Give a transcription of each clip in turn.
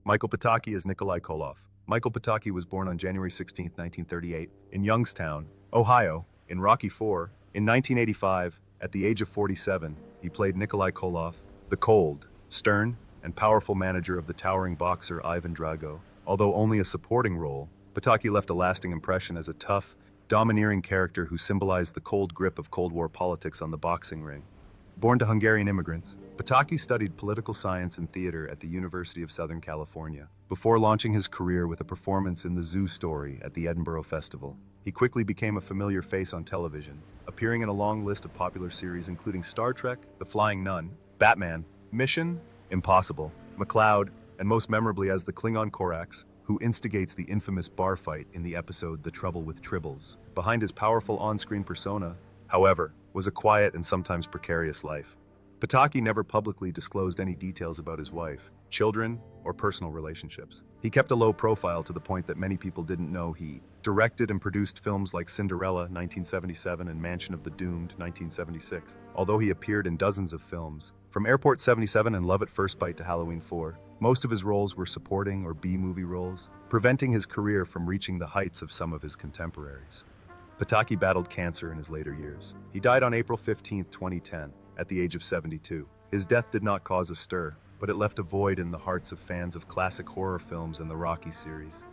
Michael Pitaki is Nikolai Koloff. Michael Pitaki was born on January 16, 1938, in Youngstown, Ohio, in Rocky IV. In 1985, at the age of 47, he played Nikolai Koloff, the cold, stern, and powerful manager of the towering boxer Ivan Drago. Although only a supporting role, Pitaki left a lasting impression as a tough, domineering character who symbolized the cold grip of Cold War politics on the boxing ring. Born to Hungarian immigrants, Pitaki studied political science and theater at the University of Southern California, before launching his career with a performance in The Zoo Story at the Edinburgh Festival. He quickly became a familiar face on television, appearing in a long list of popular series including Star Trek, The Flying Nun, Batman, Mission, Impossible, McCloud, and most memorably as the Klingon Korax, who instigates the infamous bar fight in the episode The Trouble with Tribbles. Behind his powerful on-screen persona, however, was a quiet and sometimes precarious life. Pitaki never publicly disclosed any details about his wife, children, or personal relationships. He kept a low profile to the point that many people didn't know he directed and produced films like Cinderella, 1977, and Mansion of the Doomed, 1976. Although he appeared in dozens of films, from Airport 77 and Love at First Bite to Halloween 4, most of his roles were supporting or B-movie roles, preventing his career from reaching the heights of some of his contemporaries. Pitaki battled cancer in his later years. He died on April 15, 2010, at the age of 72. His death did not cause a stir, but it left a void in the hearts of fans of classic horror films and the Rocky series.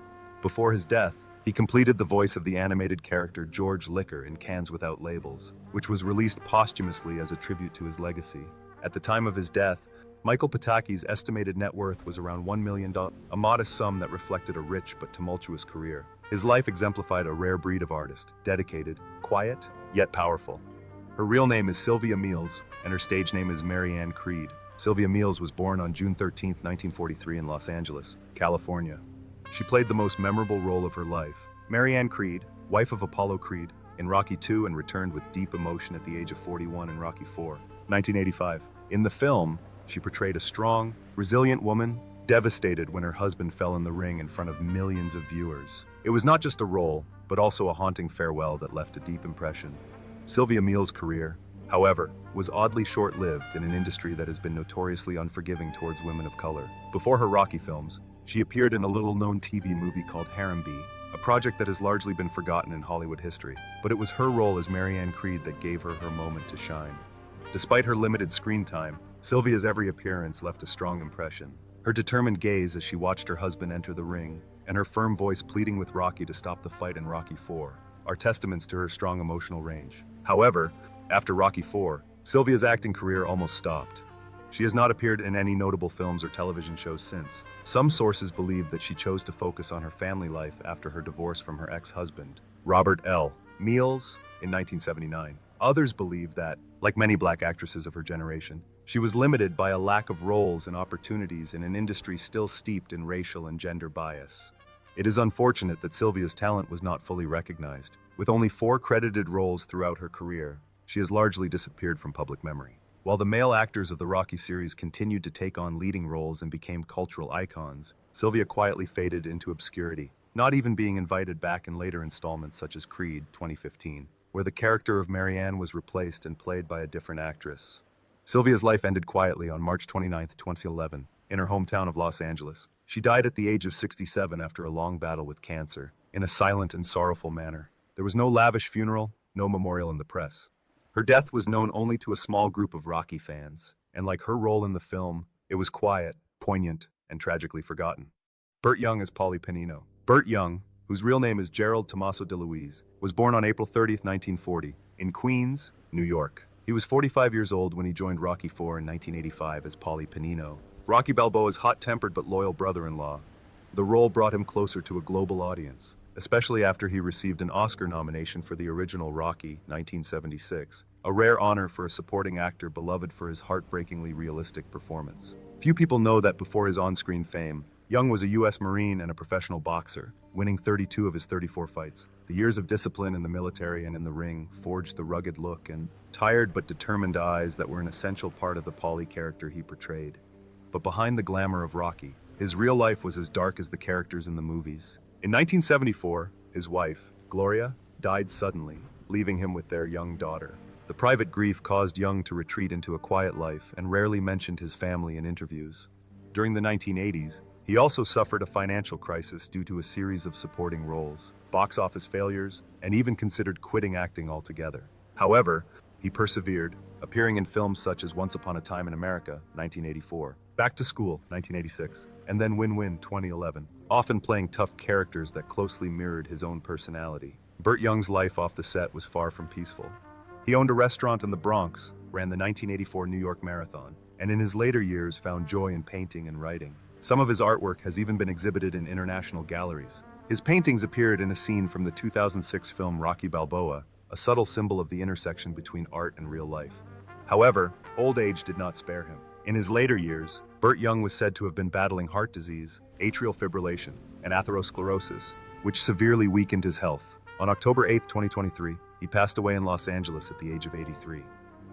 Before his death, he completed the voice of the animated character George Liquor in Cans Without Labels, which was released posthumously as a tribute to his legacy. At the time of his death, Michael Pitaki's estimated net worth was around $1 million, a modest sum that reflected a rich but tumultuous career. His life exemplified a rare breed of artist, dedicated, quiet, yet powerful. Her real name is Sylvia Meals, and her stage name is Mary Ann Creed. Sylvia Meals was born on June 13, 1943 in Los Angeles, California. She played the most memorable role of her life, Mary Ann Creed, wife of Apollo Creed, in Rocky II and returned with deep emotion at the age of 41 in Rocky IV, 1985. In the film, she portrayed a strong, resilient woman, devastated when her husband fell in the ring in front of millions of viewers. It was not just a role, but also a haunting farewell that left a deep impression. Sylvia Meals' career, however, was oddly short-lived in an industry that has been notoriously unforgiving towards women of color. Before her Rocky films, she appeared in a little-known TV movie called Harambee, a project that has largely been forgotten in Hollywood history. But it was her role as Mary Ann Creed that gave her her moment to shine. Despite her limited screen time, Sylvia's every appearance left a strong impression. Her determined gaze as she watched her husband enter the ring, and her firm voice pleading with Rocky to stop the fight in Rocky IV, are testaments to her strong emotional range. However, after Rocky IV, Sylvia's acting career almost stopped. She has not appeared in any notable films or television shows since. Some sources believe that she chose to focus on her family life after her divorce from her ex-husband, Robert L. Meals, in 1979. Others believe that, like many black actresses of her generation, she was limited by a lack of roles and opportunities in an industry still steeped in racial and gender bias. It is unfortunate that Sylvia's talent was not fully recognized. With only 4 credited roles throughout her career, she has largely disappeared from public memory. While the male actors of the Rocky series continued to take on leading roles and became cultural icons, Sylvia quietly faded into obscurity, not even being invited back in later installments such as Creed 2015, where the character of Mary Ann was replaced and played by a different actress. Sylvia's life ended quietly on March 29, 2011, in her hometown of Los Angeles. She died at the age of 67 after a long battle with cancer, in a silent and sorrowful manner. There was no lavish funeral, no memorial in the press. Her death was known only to a small group of Rocky fans, and like her role in the film, it was quiet, poignant, and tragically forgotten. Bert Young as Paulie Panino. Bert Young, whose real name is Gerald Tommaso DeLuise, was born on April 30, 1940, in Queens, New York. He was 45 years old when he joined Rocky IV in 1985 as Paulie Panino, Rocky Balboa's hot-tempered but loyal brother-in-law. The role brought him closer to a global audience, especially after he received an Oscar nomination for the original Rocky, 1976, a rare honor for a supporting actor beloved for his heartbreakingly realistic performance. Few people know that before his on-screen fame, Young was a U.S. Marine and a professional boxer, winning 32 of his 34 fights. The years of discipline in the military and in the ring forged the rugged look and tired but determined eyes that were an essential part of the Paulie character he portrayed. But behind the glamour of Rocky, his real life was as dark as the characters in the movies. In 1974, his wife, Gloria, died suddenly, leaving him with their young daughter. The private grief caused Young to retreat into a quiet life and rarely mentioned his family in interviews. During the 1980s, He also suffered a financial crisis due to a series of supporting roles, box office failures, and even considered quitting acting altogether. However, he persevered, appearing in films such as Once Upon a Time in America, 1984, Back to School, 1986, and then Win-Win, 2011, often playing tough characters that closely mirrored his own personality. Bert Young's life off the set was far from peaceful. He owned a restaurant in the Bronx, ran the 1984 New York Marathon, and in his later years found joy in painting and writing. Some of his artwork has even been exhibited in international galleries. His paintings appeared in a scene from the 2006 film Rocky Balboa, a subtle symbol of the intersection between art and real life. However, old age did not spare him. In his later years, Bert Young was said to have been battling heart disease, atrial fibrillation, and atherosclerosis, which severely weakened his health. On October 8, 2023, he passed away in Los Angeles at the age of 83.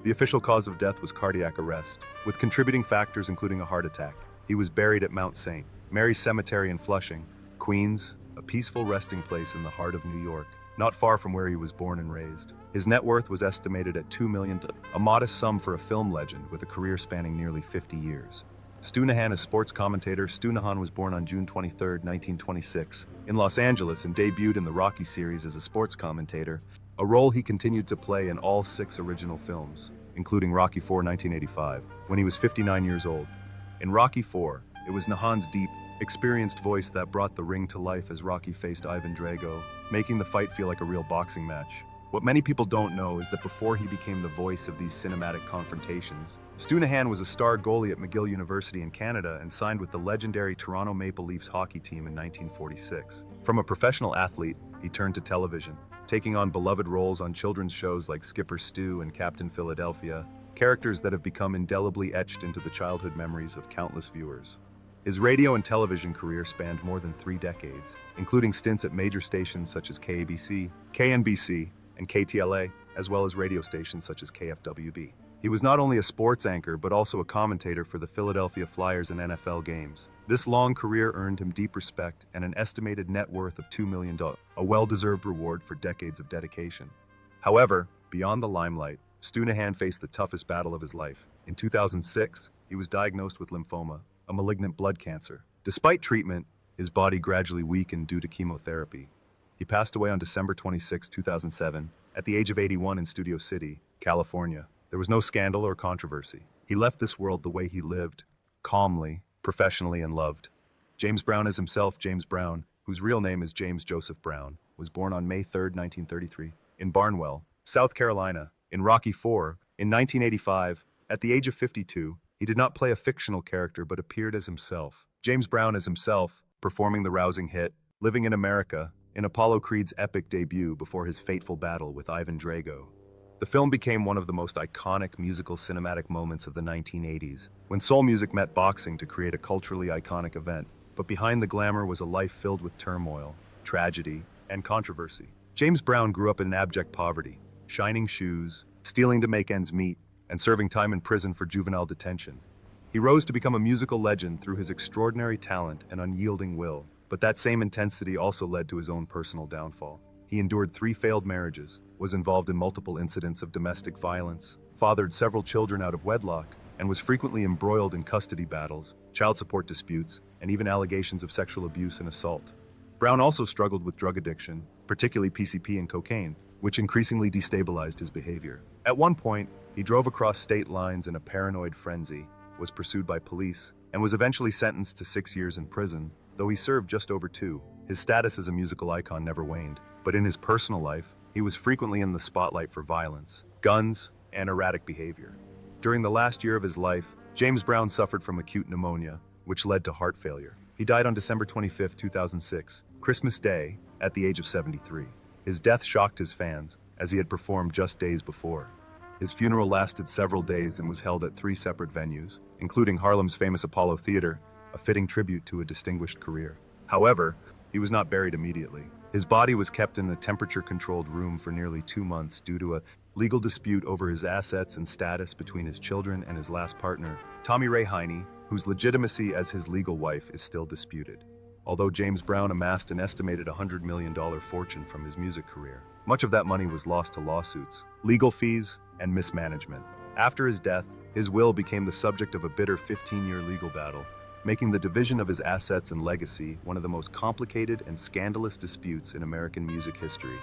The official cause of death was cardiac arrest, with contributing factors including a heart attack. He was buried at Mount St. Mary's Cemetery in Flushing, Queens, a peaceful resting place in the heart of New York, not far from where he was born and raised. His net worth was estimated at $2 million, a modest sum for a film legend with a career spanning nearly 50 years. Stu Nahan is sports commentator. Stu Nahan was born on June 23, 1926, in Los Angeles and debuted in the Rocky series as a sports commentator, a role he continued to play in all 6 original films, including Rocky IV, 1985, when he was 59 years old. In Rocky IV, it was Nahan's deep, experienced voice that brought the ring to life as Rocky faced Ivan Drago, making the fight feel like a real boxing match. What many people don't know is that before he became the voice of these cinematic confrontations, Stu Nahan was a star goalie at McGill University in Canada and signed with the legendary Toronto Maple Leafs hockey team in 1946. From a professional athlete, he turned to television, taking on beloved roles on children's shows like Skipper Stu and Captain Philadelphia, characters that have become indelibly etched into the childhood memories of countless viewers. His radio and television career spanned more than 3 decades, including stints at major stations such as KABC, KNBC, and KTLA, as well as radio stations such as KFWB. He was not only a sports anchor but also a commentator for the Philadelphia Flyers and NFL games. This long career earned him deep respect and an estimated net worth of $2 million, a well-deserved reward for decades of dedication. However, beyond the limelight, Stu Nahan faced the toughest battle of his life. In 2006, he was diagnosed with lymphoma, a malignant blood cancer. Despite treatment, his body gradually weakened due to chemotherapy. He passed away on December 26, 2007, at the age of 81 in Studio City, California. There was no scandal or controversy. He left this world the way he lived, calmly, professionally, and loved. James Brown is himself. James Brown, whose real name is James Joseph Brown, was born on May 3, 1933, in Barnwell, South Carolina, in Rocky IV. In 1985, at the age of 52, he did not play a fictional character but appeared as himself. James Brown as himself, performing the rousing hit, Living in America, in Apollo Creed's epic debut before his fateful battle with Ivan Drago. The film became one of the most iconic musical cinematic moments of the 1980s, when soul music met boxing to create a culturally iconic event. But behind the glamour was a life filled with turmoil, tragedy, and controversy. James Brown grew up in abject poverty, shining shoes, stealing to make ends meet, and serving time in prison for juvenile detention. He rose to become a musical legend through his extraordinary talent and unyielding will, but that same intensity also led to his own personal downfall. He endured 3 failed marriages, was involved in multiple incidents of domestic violence, fathered several children out of wedlock, and was frequently embroiled in custody battles, child support disputes, and even allegations of sexual abuse and assault. Brown also struggled with drug addiction, particularly PCP and cocaine, which increasingly destabilized his behavior. At one point, he drove across state lines in a paranoid frenzy, was pursued by police, and was eventually sentenced to 6 years in prison, though he served just over 2. His status as a musical icon never waned, but in his personal life, he was frequently in the spotlight for violence, guns, and erratic behavior. During the last year of his life, James Brown suffered from acute pneumonia, which led to heart failure. He died on December 25, 2006, Christmas Day, at the age of 73. His death shocked his fans, as he had performed just days before. His funeral lasted several days and was held at 3 separate venues, including Harlem's famous Apollo Theater, a fitting tribute to a distinguished career. However, he was not buried immediately. His body was kept in a temperature-controlled room for nearly 2 months due to a legal dispute over his assets and status between his children and his last partner, Tommy Ray Heine, whose legitimacy as his legal wife is still disputed. Although James Brown amassed an estimated $100 million fortune from his music career, much of that money was lost to lawsuits, legal fees, and mismanagement. After his death, his will became the subject of a bitter 15-year legal battle, making the division of his assets and legacy one of the most complicated and scandalous disputes in American music history.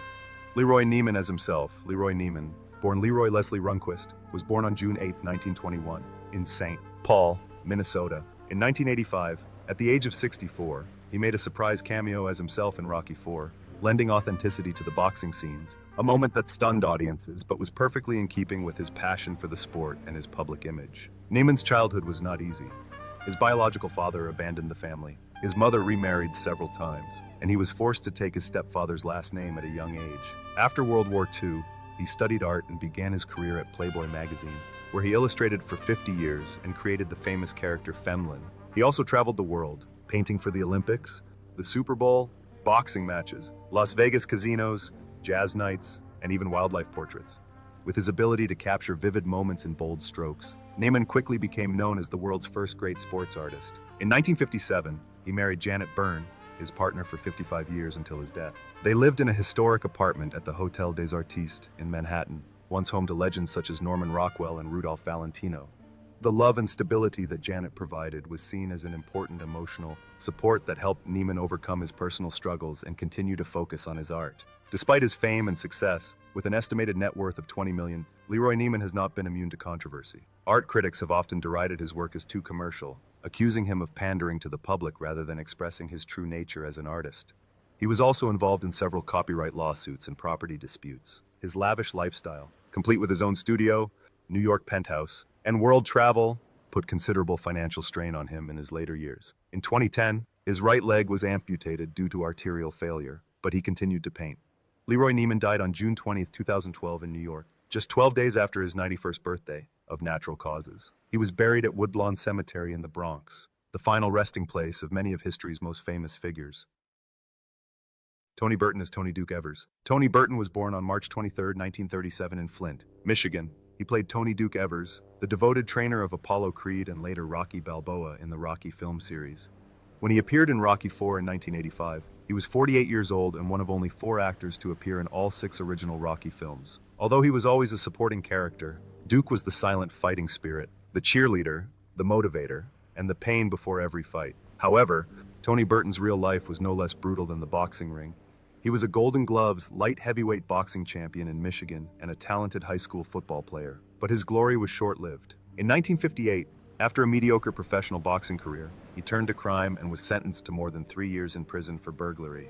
Leroy Neiman as himself, Leroy Neiman, born Leroy Leslie Runquist, was born on June 8, 1921, in St. Paul, Minnesota. In 1985, at the age of 64, he made a surprise cameo as himself in Rocky IV, lending authenticity to the boxing scenes, a moment that stunned audiences but was perfectly in keeping with his passion for the sport and his public image. Neiman's childhood was not easy. His biological father abandoned the family. His mother remarried several times, and he was forced to take his stepfather's last name at a young age. After World War II, he studied art and began his career at Playboy magazine, where he illustrated for 50 years and created the famous character Femlin. He also traveled the world, painting for the Olympics, the Super Bowl, boxing matches, Las Vegas casinos, jazz nights, and even wildlife portraits. With his ability to capture vivid moments in bold strokes, Neiman quickly became known as the world's first great sports artist. In 1957, he married Janet Byrne, his partner for 55 years until his death. They lived in a historic apartment at the Hotel des Artistes in Manhattan, once home to legends such as Norman Rockwell and Rudolph Valentino. The love and stability that Janet provided was seen as an important emotional support that helped Neiman overcome his personal struggles and continue to focus on his art. Despite his fame and success, with an estimated net worth of $20 million, Leroy Neiman has not been immune to controversy. Art critics have often derided his work as too commercial, accusing him of pandering to the public rather than expressing his true nature as an artist. He was also involved in several copyright lawsuits and property disputes. His lavish lifestyle, complete with his own studio, New York penthouse, and world travel, put considerable financial strain on him in his later years. In 2010, his right leg was amputated due to arterial failure, but he continued to paint. Leroy Neiman died on June 20, 2012 in New York, just 12 days after his 91st birthday, of natural causes. He was buried at Woodlawn Cemetery in the Bronx, the final resting place of many of history's most famous figures. Tony Burton as Tony Duke Evers. Tony Burton was born on March 23, 1937 in Flint, Michigan. He played Tony Duke Evers, the devoted trainer of Apollo Creed and later Rocky Balboa in the Rocky film series. When he appeared in Rocky IV in 1985, he was 48 years old and one of only 4 actors to appear in all 6 original Rocky films. Although he was always a supporting character, Duke was the silent fighting spirit, the cheerleader, the motivator, and the pain before every fight. However, Tony Burton's real life was no less brutal than the boxing ring. He was a Golden Gloves light heavyweight boxing champion in Michigan and a talented high school football player, but his glory was short-lived. In 1958, after a mediocre professional boxing career, he turned to crime and was sentenced to more than 3 years in prison for burglary.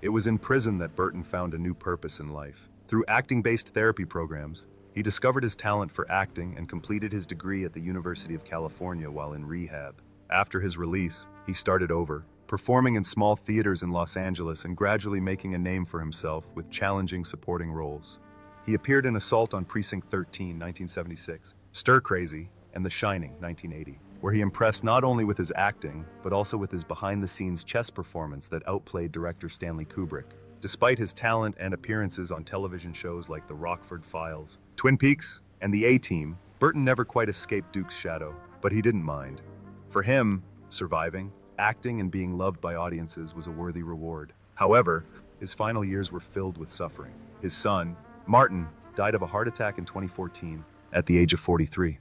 It was in prison that Burton found a new purpose in life. Through acting-based therapy programs, he discovered his talent for acting and completed his degree at the University of California while in rehab. After his release, he started over, performing in small theaters in Los Angeles and gradually making a name for himself with challenging supporting roles. He appeared in Assault on Precinct 13, 1976, Stir Crazy, and The Shining, 1980, where he impressed not only with his acting, but also with his behind-the-scenes chess performance that outplayed director Stanley Kubrick. Despite his talent and appearances on television shows like The Rockford Files, Twin Peaks, and The A-Team, Burton never quite escaped Duke's shadow, but he didn't mind. For him, surviving, acting and being loved by audiences was a worthy reward. However, his final years were filled with suffering. His son, Martin, died of a heart attack in 2014 at the age of 43.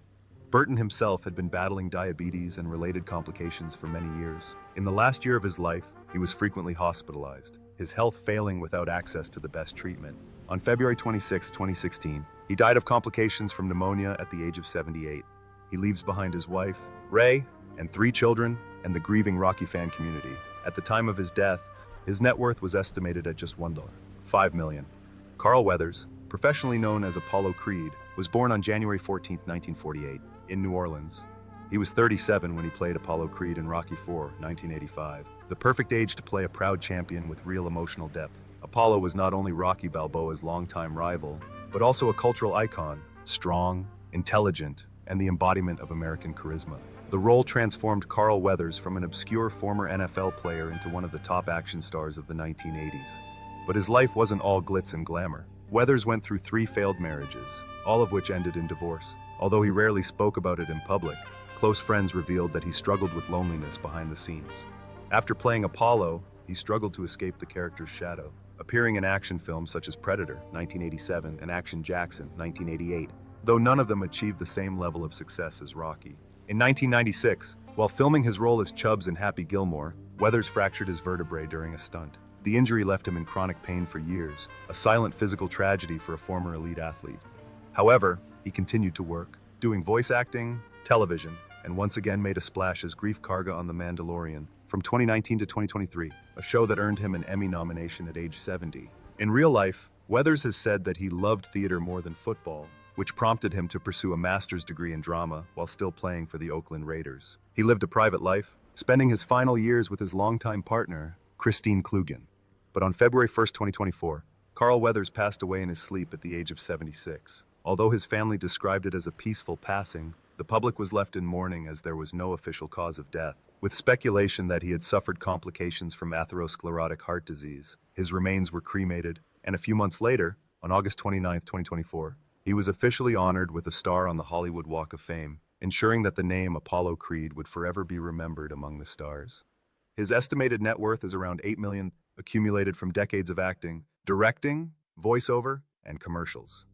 Burton himself had been battling diabetes and related complications for many years. In the last year of his life, he was frequently hospitalized, his health failing without access to the best treatment. On February 26, 2016, he died of complications from pneumonia at the age of 78. He leaves behind his wife, Ray, and 3 children, and the grieving Rocky fan community. At the time of his death, his net worth was estimated at just $5 million. Carl Weathers, professionally known as Apollo Creed, was born on January 14, 1948, in New Orleans. He was 37 when he played Apollo Creed in Rocky IV, 1985, the perfect age to play a proud champion with real emotional depth. Apollo was not only Rocky Balboa's longtime rival, but also a cultural icon, strong, intelligent, and the embodiment of American charisma. The role transformed Carl Weathers from an obscure former NFL player into one of the top action stars of the 1980s. But his life wasn't all glitz and glamour. Weathers went through 3 failed marriages, all of which ended in divorce. Although he rarely spoke about it in public, close friends revealed that he struggled with loneliness behind the scenes. After playing Apollo, he struggled to escape the character's shadow, appearing in action films such as Predator, 1987, and Action Jackson, 1988, though none of them achieved the same level of success as Rocky. In 1996, while filming his role as Chubbs in Happy Gilmore, Weathers fractured his vertebrae during a stunt. The injury left him in chronic pain for years, a silent physical tragedy for a former elite athlete. However, he continued to work, doing voice acting, television, and once again made a splash as Grief Karga on The Mandalorian, from 2019 to 2023, a show that earned him an Emmy nomination at age 70. In real life, Weathers has said that he loved theater more than football, which prompted him to pursue a master's degree in drama while still playing for the Oakland Raiders. He lived a private life, spending his final years with his longtime partner, Christine Klugen. But on February 1st, 2024, Carl Weathers passed away in his sleep at the age of 76. Although his family described it as a peaceful passing, the public was left in mourning as there was no official cause of death, with speculation that he had suffered complications from atherosclerotic heart disease. His remains were cremated, and a few months later, on August 29, 2024, he was officially honored with a star on the Hollywood Walk of Fame, ensuring that the name Apollo Creed would forever be remembered among the stars. His estimated net worth is around $8 million, accumulated from decades of acting, directing, voiceover, and commercials.